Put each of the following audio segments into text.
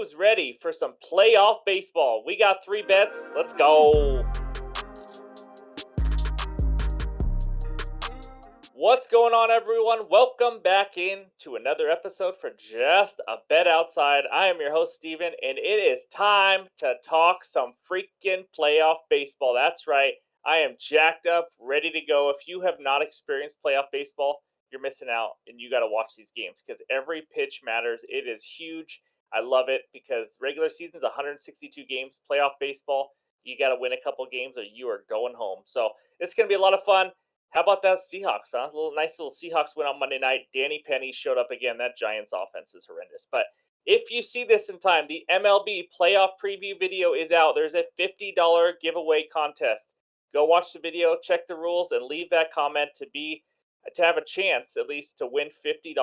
Who's ready for some playoff baseball? We got 3 bets. Let's go. What's going on, everyone? Welcome back in to another episode for Just a Bet Outside. I am your host, Steven, and it is time to talk some freaking playoff baseball. That's right. I am jacked up, ready to go. If you have not experienced playoff baseball, you're missing out, and you got to watch these games because every pitch matters. It is huge. I love it because regular season's 162 games. Playoff baseball, you got to win a couple games or you are going home. So it's going to be a lot of fun. How about that Seahawks, huh? Nice little Seahawks win on Monday night. Danny Penny showed up again. That Giants offense is horrendous. But if you see this in time, the MLB playoff preview video is out. There's a $50 giveaway contest. Go watch the video, check the rules, and leave that comment to have a chance at least to win $50.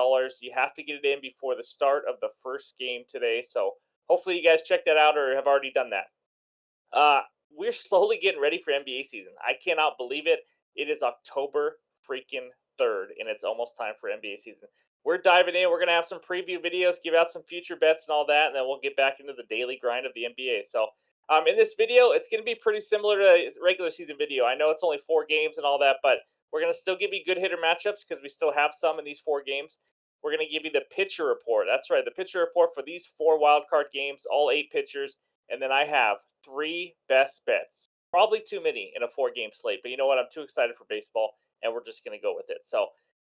You have to get it in before the start of the first game today. So hopefully you guys check that out or have already done that. We're slowly getting ready for NBA season. I cannot believe it. It is October freaking 3rd, and it's almost time for NBA season. We're diving in. We're going to have some preview videos, give out some future bets and all that, and then we'll get back into the daily grind of the NBA. So in this video, it's going to be pretty similar to a regular season video. I know it's only 4 games and all that, but we're going to still give you good hitter matchups because we still have some in these 4 games. We're going to give you the pitcher report. That's right, the pitcher report for these 4 wildcard games, all 8 pitchers. And then I have 3 best bets. Probably too many in a 4-game slate, but you know what? I'm too excited for baseball, and we're just going to go with it. So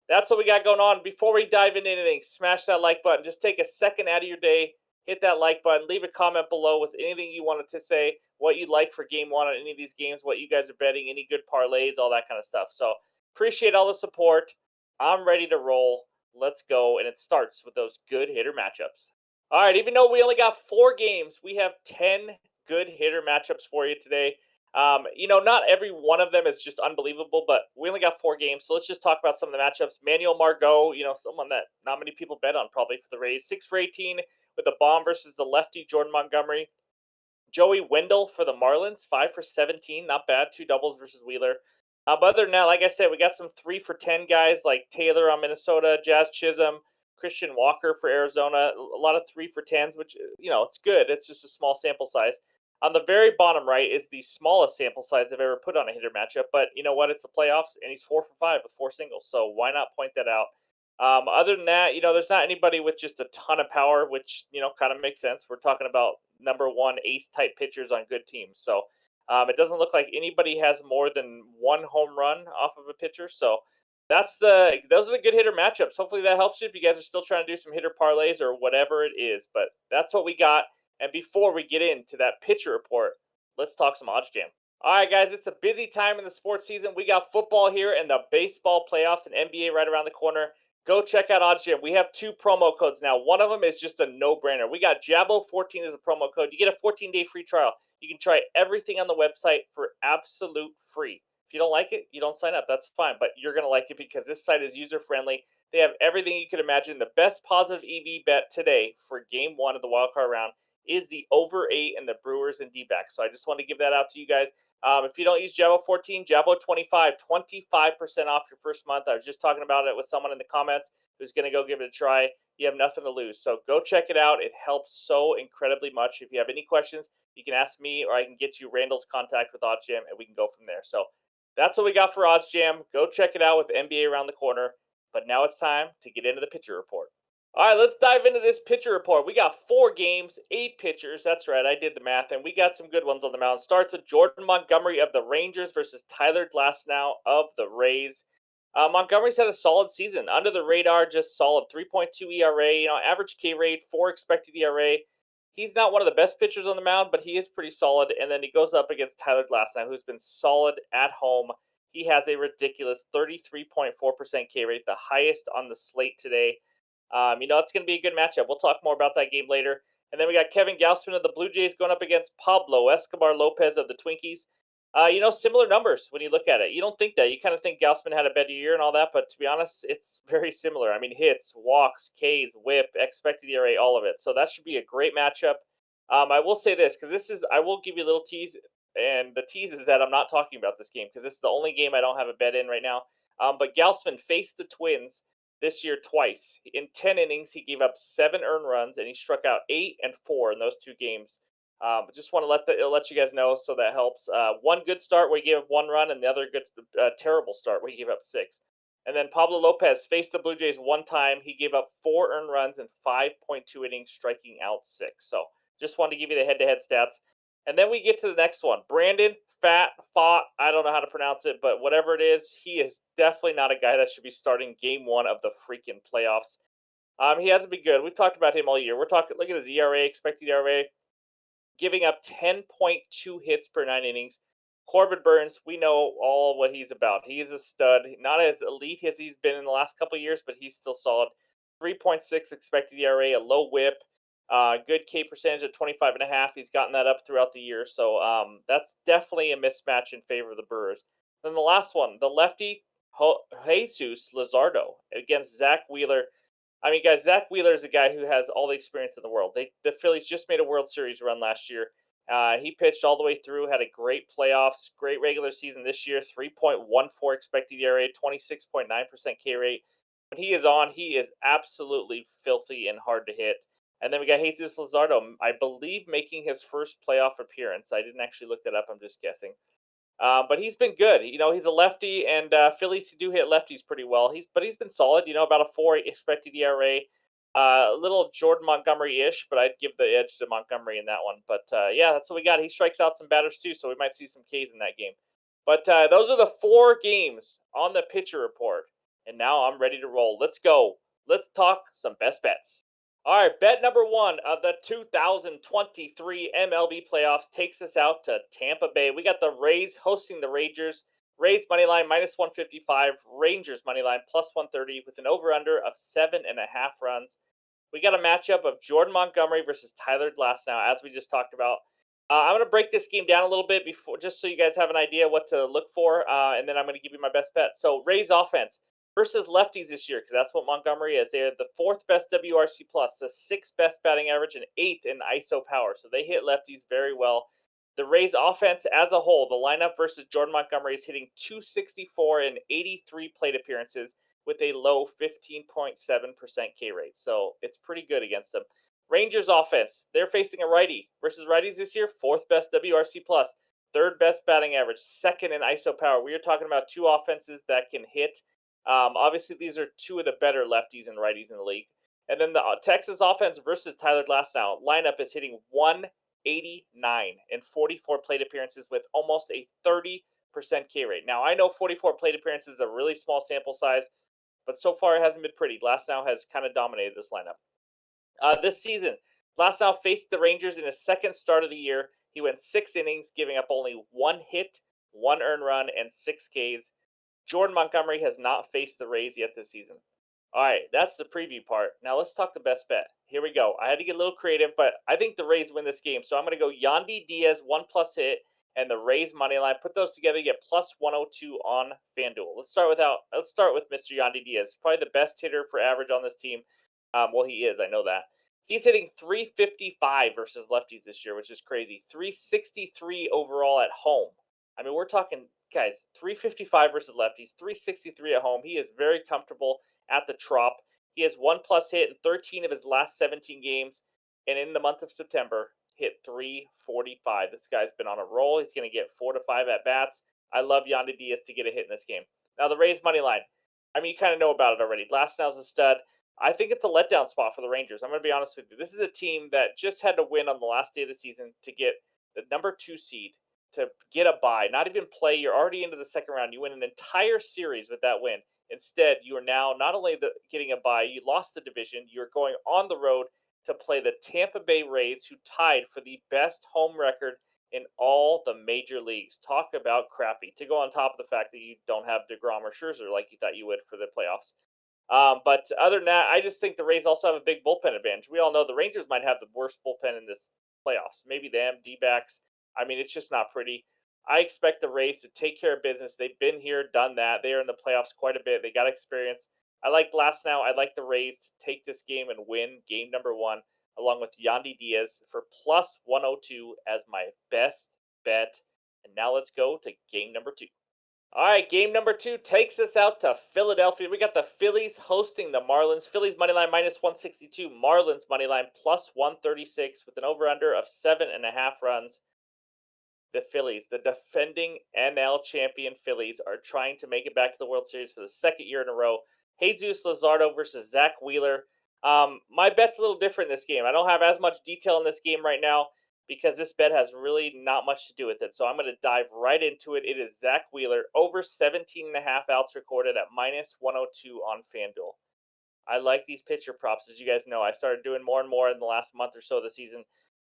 that's what we got going on. Before we dive into anything, smash that like button. Just take a second out of your day, hit that like button, leave a comment below with anything you wanted to say, what you'd like for game 1 on any of these games, what you guys are betting, any good parlays, all that kind of stuff. So appreciate all the support. I'm ready to roll. Let's go, and it starts with those good hitter matchups. All right, even though we only got 4 games, we have 10 good hitter matchups for you today. Not every one of them is just unbelievable, but we only got 4 games, so let's just talk about some of the matchups. Manuel Margot, someone that not many people bet on probably for the Rays. 6 for 18 with the bomb versus the lefty Jordan Montgomery. Joey Wendell for the Marlins, 5 for 17, not bad. 2 doubles versus Wheeler. But other than that, like I said, we got some 3 for 10 guys like Taylor on Minnesota, Jazz Chisholm, Christian Walker for Arizona. A lot of 3 for 10s, which, it's good. It's just a small sample size. On the very bottom right is the smallest sample size I've ever put on a hitter matchup. But you know what? It's the playoffs, and he's 4 for 5 with 4 singles. So why not point that out? Other than that, there's not anybody with just a ton of power, which, kind of makes sense. We're talking about number 1 ace-type pitchers on good teams. So it doesn't look like anybody has more than 1 home run off of a pitcher. So those are the good hitter matchups. Hopefully that helps you if you guys are still trying to do some hitter parlays or whatever it is. But that's what we got. And before we get into that pitcher report, let's talk some OddsJam. All right, guys, it's a busy time in the sports season. We got football here and the baseball playoffs and NBA right around the corner. Go check out OddsJam. We have 2 promo codes now. One of them is just a no-brainer. We got Jabo14 as a promo code. You get a 14-day free trial. You can try everything on the website for absolute free. If you don't like it, you don't sign up. That's fine, but you're going to like it because this site is user-friendly. They have everything you could imagine. The best positive EV bet today for Game 1 of the wildcard round is the over 8 and the Brewers and D-backs. So I just want to give that out to you guys. If you don't use Jabo14, Jabo25, 25% off your first month. I was just talking about it with someone in the comments who's going to go give it a try. You have nothing to lose. So go check it out. It helps so incredibly much. If you have any questions, you can ask me or I can get you Randall's contact with OddsJam and we can go from there. So that's what we got for OddsJam. Go check it out with NBA around the corner. But now it's time to get into the pitcher report. All right, let's dive into this pitcher report. We got 4 games, 8 pitchers. That's right, I did the math, and we got some good ones on the mound. Starts with Jordan Montgomery of the Rangers versus Tyler Glasnow of the Rays. Montgomery's had a solid season. Under the radar, just solid. 3.2 ERA, average K rate, 4 expected ERA. He's not one of the best pitchers on the mound, but he is pretty solid. And then he goes up against Tyler Glasnow, who's been solid at home. He has a ridiculous 33.4% K rate, the highest on the slate today. It's going to be a good matchup. We'll talk more about that game later. And then we got Kevin Gausman of the Blue Jays going up against Pablo Escobar Lopez of the Twinkies. Similar numbers when you look at it. You don't think that. You kind of think Gausman had a better year and all that, but to be honest, it's very similar. I mean, hits, walks, Ks, whip, expected ERA, all of it. So that should be a great matchup. I will say this, because I will give you a little tease, and the tease is that I'm not talking about this game, because this is the only game I don't have a bet in right now. But Gausman faced the Twins This year, twice. In 10 innings, he gave up 7 earned runs, and he struck out 8 and 4 in those 2 games. Just want to let you guys know, so that helps. One good start where he gave up 1 run, and the other good terrible start where he gave up 6. And then Pablo Lopez faced the Blue Jays one time. He gave up 4 earned runs in 5.2 innings, striking out 6. So just wanted to give you the head-to-head stats. And then we get to the next one. Brandon Fought. I don't know how to pronounce it, but whatever it is, he is definitely not a guy that should be starting game one of the freaking playoffs. He hasn't been good. We've talked about him all year. We're talking, look at his ERA, expected ERA, giving up 10.2 hits per 9 innings. Corbin Burns, we know all what he's about. He is a stud. Not as elite as he's been in the last couple of years, but he's still solid. 3.6 expected ERA, a low whip, good K percentage at 25.5. He's gotten that up throughout the year, so that's definitely a mismatch in favor of the Brewers. Then the last one, the lefty Jesus Luzardo against Zach Wheeler. I mean, guys, Zach Wheeler is a guy who has all the experience in the world. The Phillies just made a World Series run last year. He pitched all the way through, had a great playoffs, great regular season this year, 3.14 expected ERA, 26.9% K rate. When he is on, he is absolutely filthy and hard to hit. And then we got Jesus Luzardo, I believe, making his first playoff appearance. I didn't actually look that up. I'm just guessing. But he's been good. He's a lefty, and Phillies do hit lefties pretty well. He's been solid. About a 4 expected ERA. A little Jordan Montgomery-ish, but I'd give the edge to Montgomery in that one. But yeah, that's what we got. He strikes out some batters too, so we might see some Ks in that game. But those are the 4 games on the pitcher report, and now I'm ready to roll. Let's go. Let's talk some best bets. All right, bet number 1 of the 2023 MLB playoffs takes us out to Tampa Bay. We got the Rays hosting the Rangers. Rays money line minus 155, Rangers money line plus 130 with an over/under of 7.5 runs. We got a matchup of Jordan Montgomery versus Tyler Glasnow, as we just talked about. I'm going to break this game down a little bit before, just so you guys have an idea what to look for, and then I'm going to give you my best bet. So Rays offense versus lefties this year, because that's what Montgomery is. They're the 4th best WRC plus, the 6th best batting average, and 8th in ISO power. So they hit lefties very well. The Rays offense as a whole, the lineup versus Jordan Montgomery is hitting 264 in 83 plate appearances with a low 15.7% K rate. So it's pretty good against them. Rangers offense, they're facing a righty versus righties this year, 4th best WRC plus, 3rd best batting average, 2nd in ISO power. We are talking about 2 offenses that can hit. Obviously, these are 2 of the better lefties and righties in the league. And then the Texas offense versus Tyler Glasnow lineup is hitting 189 in 44 plate appearances with almost a 30% K rate. Now, I know 44 plate appearances is a really small sample size, but so far it hasn't been pretty. Glasnow has kind of dominated this lineup. This season, Glasnow faced the Rangers in his 2nd start of the year. He went 6 innings, giving up only 1 hit, 1 earned run, and 6 Ks. Jordan Montgomery has not faced the Rays yet this season. All right, that's the preview part. Now let's talk the best bet. Here we go. I had to get a little creative, but I think the Rays win this game. So I'm going to go Yandy Diaz 1+ hit and the Rays money line. Put those together, you get plus 102 on FanDuel. Let's start with Mr. Yandy Diaz, probably the best hitter for average on this team. Well, he is. I know that. He's hitting 355 versus lefties this year, which is crazy. 363 overall at home. I mean, we're talking, guys, 355 versus lefties, 363 at home. He is very comfortable at the Trop. He has 1+ hit in 13 of his last 17 games, and in the month of September, hit 345. This guy's been on a roll. He's going to get 4 to 5 at bats. I love Yandy Diaz to get a hit in this game. Now, the Rays money line. I mean, you kind of know about it already. Glasnow's a stud. I think it's a letdown spot for the Rangers. I'm going to be honest with you. This is a team that just had to win on the last day of the season to get the number 2 seed, to get a bye, not even play. You're already into the second round. You win an entire series with that win. Instead, you are now not only getting a bye, you lost the division. You're going on the road to play the Tampa Bay Rays, who tied for the best home record in all the major leagues. Talk about crappy. To go on top of the fact that you don't have DeGrom or Scherzer like you thought you would for the playoffs. But other than that, I just think the Rays also have a big bullpen advantage. We all know the Rangers might have the worst bullpen in this playoffs. Maybe them, D-backs. I mean, it's just not pretty. I expect the Rays to take care of business. They've been here, done that. They are in the playoffs quite a bit. They got experience. I like Glasnow. I like the Rays to take this game and win game number 1, along with Yandy Diaz for plus 102 as my best bet. And now let's go to game number 2. All right, game number 2 takes us out to Philadelphia. We got the Phillies hosting the Marlins. Phillies money line -162, Marlins money line +136 with an over/under of 7.5 runs. The Phillies, the defending NL champion Phillies, are trying to make it back to the World Series for the second year in a row. Jesus Luzardo versus Zach Wheeler. My bet's a little different in this game. I don't have as much detail in this game right now because this bet has really not much to do with it. So I'm going to dive right into it. It is Zach Wheeler over 17.5 outs recorded at -102 on FanDuel. I like these pitcher props. As you guys know, I started doing more and more in the last month or so of the season.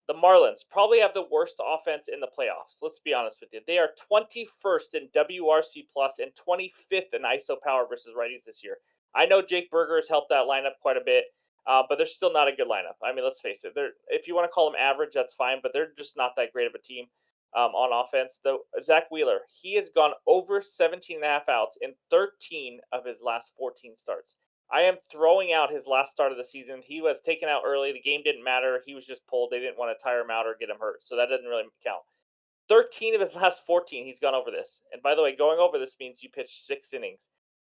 The Marlins probably have the worst offense in the playoffs. Let's be honest with you. They are 21st in WRC plus and 25th in ISO power versus righties this year. I know Jake Berger has helped that lineup quite a bit, but they're still not a good lineup. I mean, let's face it. They're, if you want to call them average, that's fine, but they're just not that great of a team on offense. Though Zach Wheeler, he has gone over 17 and a half outs in 13 of his last 14 starts. I am throwing out his last start of the season. He was taken out early. The game didn't matter. He was just pulled. They didn't want to tire him out or get him hurt. So that doesn't really count. 13 of his last 14, he's gone over this. And by the way, going over this means you pitch 6 innings.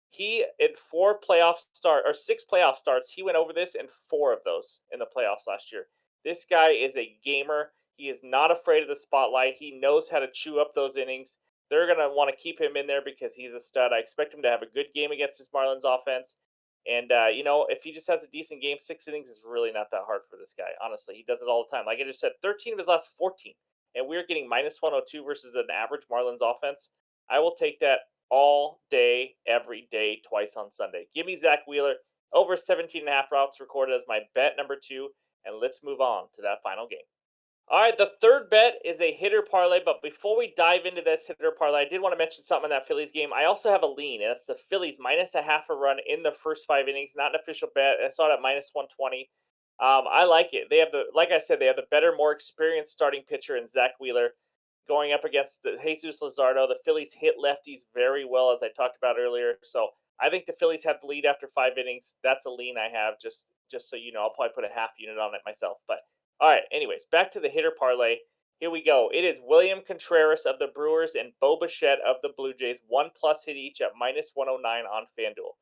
He in 6 playoff starts, he went over this in 4 of those in the playoffs last year. This guy is a gamer. He is not afraid of the spotlight. He knows how to chew up those innings. They're going to want to keep him in there because he's a stud. I expect him to have a good game against this Marlins offense. And, if he just has a decent game, 6 innings is really not that hard for this guy. Honestly, he does it all the time. Like I just said, 13 of his last 14. And we're getting -102 versus an average Marlins offense. I will take that all day, every day, twice on Sunday. Give me Zach Wheeler over 17 and a half routes recorded as my bet number 2. And let's move on to that final game. All right, the third bet is a hitter parlay, but before we dive into this hitter parlay, I did want to mention something in that Phillies game. I also have a lean, and it's the Phillies -0.5 run in the first 5 innings. Not an official bet. I saw it at -120. I like it. They have like I said, they have the better, more experienced starting pitcher in Zach Wheeler going up against the Jesus Luzardo. The Phillies hit lefties very well, as I talked about earlier. So I think the Phillies have the lead after 5 innings. That's a lean I have, just so you know. I'll probably put a half unit on it myself, but all right, anyways, back to the hitter parlay. Here we go. It is William Contreras of the Brewers and Bo Bichette of the Blue Jays, 1+ hit each at -109 on FanDuel.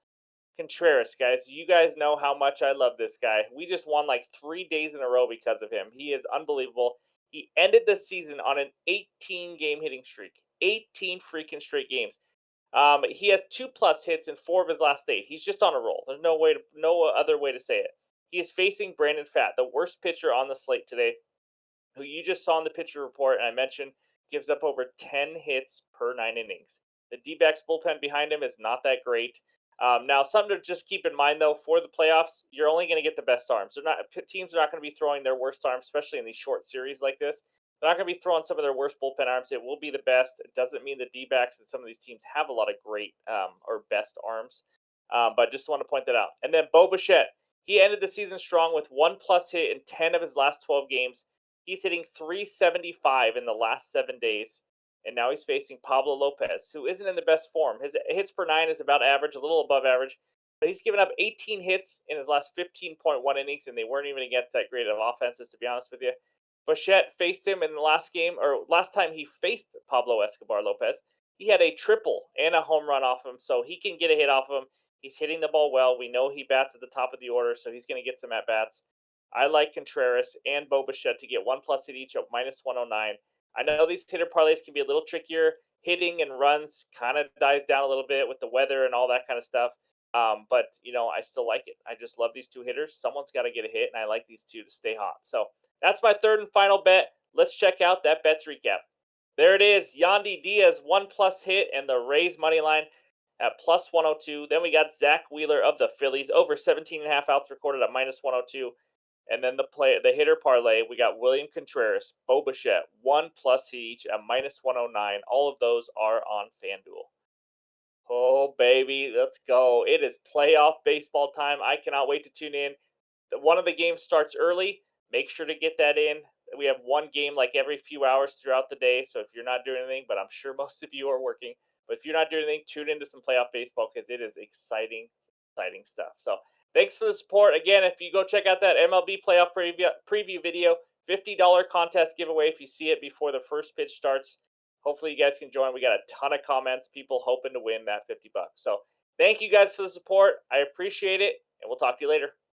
Contreras, guys, you guys know how much I love this guy. We just won like 3 days in a row because of him. He is unbelievable. He ended the season on an 18-game hitting streak. 18 freaking straight games. He has 2+ hits in 4 of his last 8. He's just on a roll. There's no other way to say it. He is facing Brandon Pfaadt, the worst pitcher on the slate today, who you just saw in the pitcher report, and I mentioned gives up over 10 hits per 9 innings. The D-backs bullpen behind him is not that great. Now, something to just keep in mind, though, for the playoffs, you're only going to get the best arms. Teams are not going to be throwing their worst arms, especially in these short series like this. They're not going to be throwing some of their worst bullpen arms. It will be the best. It doesn't mean the D-backs and some of these teams have a lot of great or best arms. But just want to point that out. And then Bo Bichette, he ended the season strong with 1+ hit in 10 of his last 12 games. He's hitting 375 in the last 7 days. And now he's facing Pablo Lopez, who isn't in the best form. His hits per 9 is about average, a little above average. But he's given up 18 hits in his last 15.1 innings, and they weren't even against that great of offenses, to be honest with you. Bichette faced him in the last game, or last time he faced Pablo Escobar Lopez. He had a triple and a home run off him, so he can get a hit off of him. He's hitting the ball well. We know he bats at the top of the order, so he's going to get some at bats. I like Contreras and Bo Bichette to get 1+ hit each at -109. I know these hitter parlays can be a little trickier. Hitting and runs kind of dies down a little bit with the weather and all that kind of stuff. But I still like it. I just love these 2 hitters. Someone's got to get a hit, and I like these 2 to stay hot. So that's my third and final bet. Let's check out that bets recap. There it is. Yandy Diaz, 1+ hit, and the Rays money line at +102. Then we got Zach Wheeler of the Phillies over 17.5 outs recorded at -102. And then the hitter parlay, we got William Contreras, Bo Bichette, 1+ hit each at -109. All of those are on FanDuel. Oh, baby, let's go. It is playoff baseball time. I cannot wait to tune in. One of the games starts early. Make sure to get that in. We have one game like every few hours throughout the day. So if you're not doing anything, but I'm sure most of you are working, but if you're not doing anything, tune into some playoff baseball because it is exciting, exciting stuff. So thanks for the support. Again, if you go check out that MLB playoff preview video, $50 contest giveaway if you see it before the first pitch starts. Hopefully, you guys can join. We got a ton of comments, people hoping to win that $50. So, thank you guys for the support. I appreciate it, and we'll talk to you later.